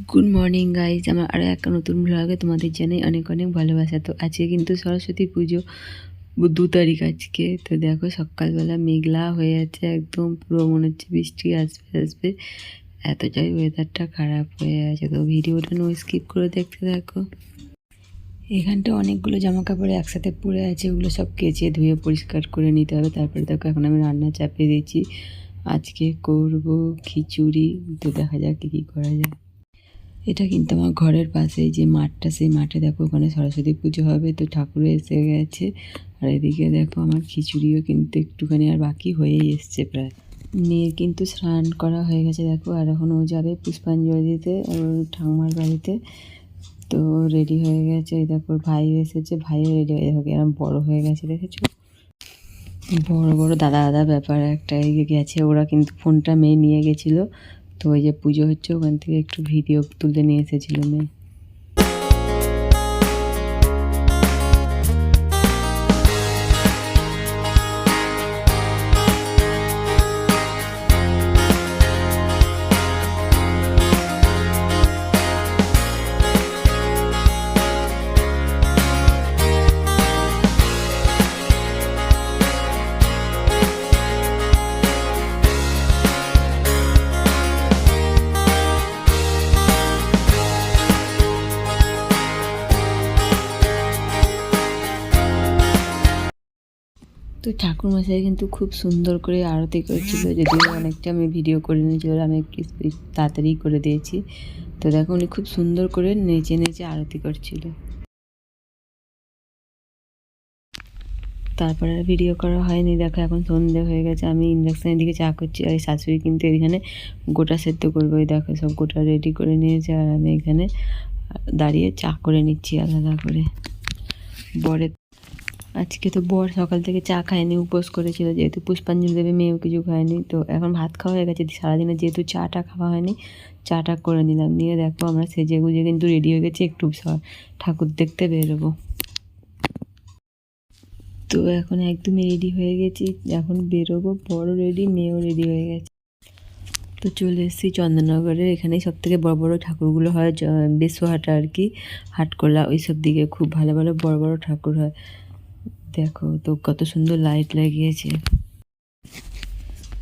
Good morning guys, আমার আরও একটা নতুন ব্লগে তোমাদের জানাই অনেক অনেক ভালোবাসা। তো আজকে কিন্তু সরস্বতী পুজো 2 তারিখ আজকে। তো দেখো সকালবেলা মেঘলা হয়ে আছে, একদম পুরো মনে হচ্ছে বৃষ্টি আসবে আসবে, এতটাই ওয়েদারটা খারাপ হয়ে আছে। তো ভিডিওটা নো স্কিপ করে দেখতে থাকো। এখানটা অনেকগুলো জামা কাপড় একসাথে পরে আছে, ওগুলো সব কেচে ধুয়ে পরিষ্কার করে নিতে হবে। তারপরে দেখো এখন আমি রান্না চাপিয়ে দিয়েছি, আজকে করব খিচুড়ি। তো দেখা যাক কী করা যায়। এটা কিন্তু আমার ঘরের পাশেই যে মাঠটা, সেই মাঠে দেখো ওখানে সরস্বতী পুজো হবে, তো ঠাকুর এসে গেছে। আর এদিকে দেখো আমার খিচুড়িও কিন্তু একটুখানি আর বাকি হয়েই এসছে প্রায়। মেয়ের কিন্তু স্নান করা হয়ে গেছে দেখো, আর এখন ও যাবে পুষ্পাঞ্জলি দিতে ওর ঠাকুমার বাড়িতে। তো রেডি হয়ে গেছে, এই দেখো ভাই এসেছে, ভাইও রেডি হয়ে যাবে, এরকম বড় হয়ে গেছে দেখেছো, বড় বড় দাদা দাদা ব্যাপার একটা গেছে। ওরা কিন্তু ফোনটা মেয়ে নিয়ে গেছিলো, তো ওই যে পুজো হচ্ছে ওখান থেকে একটু ভিডিও তুলে নিয়ে এসেছিলো মেয়ে। তো ঠাকুরমশাই কিন্তু খুব সুন্দর করে আরতি করেছিল, যদিও অনেকটা আমি ভিডিও করে নিয়েছিল, আমি একটু তাড়াতাড়ি করে দিয়েছি। তো দেখো উনি খুব সুন্দর করে নেচে নেচে আরতি করছিল। তারপরে আর ভিডিও করা হয়নি। দেখো এখন সন্ধে হয়ে গেছে, আমি ইন্ডাকশানের দিকে চা করছি, আর শাশুড়ি কিন্তু এখানে গোটা সেদ্ধ করবো। ওই দেখো সব গোটা রেডি করে নিয়েছে, আর আমি এখানে দাঁড়িয়ে চা করে নিচ্ছি আলাদা করে। বরের আজকে তো বর সকাল থেকে চা খায়নি, উপোস করেছিল, যেহেতু পুষ্পাঞ্জলি দেবে মেয়েও কিছু খায়নি। তো এখন ভাত খাওয়া হয়ে গেছে, সারাদিনে যেহেতু চাটা খাওয়া হয়নি, চাটা করে নিলাম। নিয়ে দেখো আমরা সেজে গুজে কিন্তু রেডি হয়ে গেছি, একটু ঠাকুর দেখতে বেরোবো। তো এখন একদমই রেডি হয়ে গেছি, এখন বেরোবো। বড় রেডি, মেয়েও রেডি হয়ে গেছে। তো চলে এসেছি চন্দননগরের, এখানেই সব থেকে বড় বড় ঠাকুরগুলো হয়, বেসোহাটা আর কি, হাটকোলা ওই সব দিকে খুব ভালো ভালো বড় বড় ঠাকুর হয়। দেখো তো কত সুন্দর লাইট লাগিয়েছে।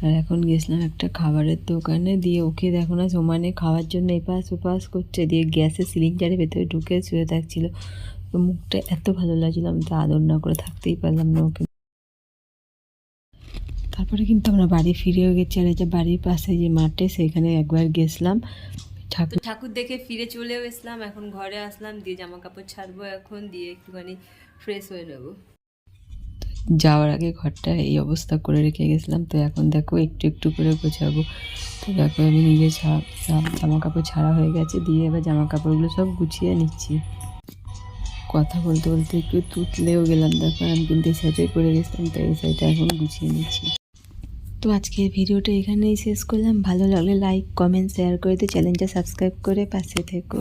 আর এখন গেছিলাম একটা খাবারের দোকানে, দিয়ে ওকে দেখো না সমানে খাওয়ার জন্য এপাশ ওপাশ করছে, দিয়ে গ্যাসের সিলিন্ডারের ভেতরে ঢুকে শুয়ে থাকছিল। তো মুখটা এত ভালো লাগছিল, আমি তো আদর না করে থাকতেই পারলাম না ওকে। তারপরে কিন্তু আমরা বাড়ি ফিরেও গেছি, আর এই যে বাড়ির পাশে যে মাঠে, সেখানে একবার গেছিলাম ঠাকুর দেখে ফিরে চলেও এসলাম। এখন ঘরে আসলাম, দিয়ে জামা কাপড় ছাড়বো এখন, দিয়ে একটুখানি ফ্রেশ হয়ে নেবো। যাওয়ার আগে ঘরটা এই অবস্থা করে রেখে গেছিলাম, তো এখন দেখো একটু একটু করে গোছাবো। তো দেখো আমি নিজে সব জামা কাপড় ছাড়া হয়ে গেছে, দিয়ে এবার জামা কাপড়গুলো সব গুছিয়ে নিচ্ছি। কথা বলতে বলতে একটু তুতলেও গেলাম, দেখো আমি কিন্তু এই সাইডে করে গেছিলাম, তো এই সাইডটা এখন গুছিয়ে নিচ্ছি। তো আজকের ভিডিওটা এখানেই শেষ করলাম। ভালো লাগলে লাইক কমেন্ট শেয়ার করে দিও, চ্যানেলটা সাবস্ক্রাইব করে পাশে থেকো।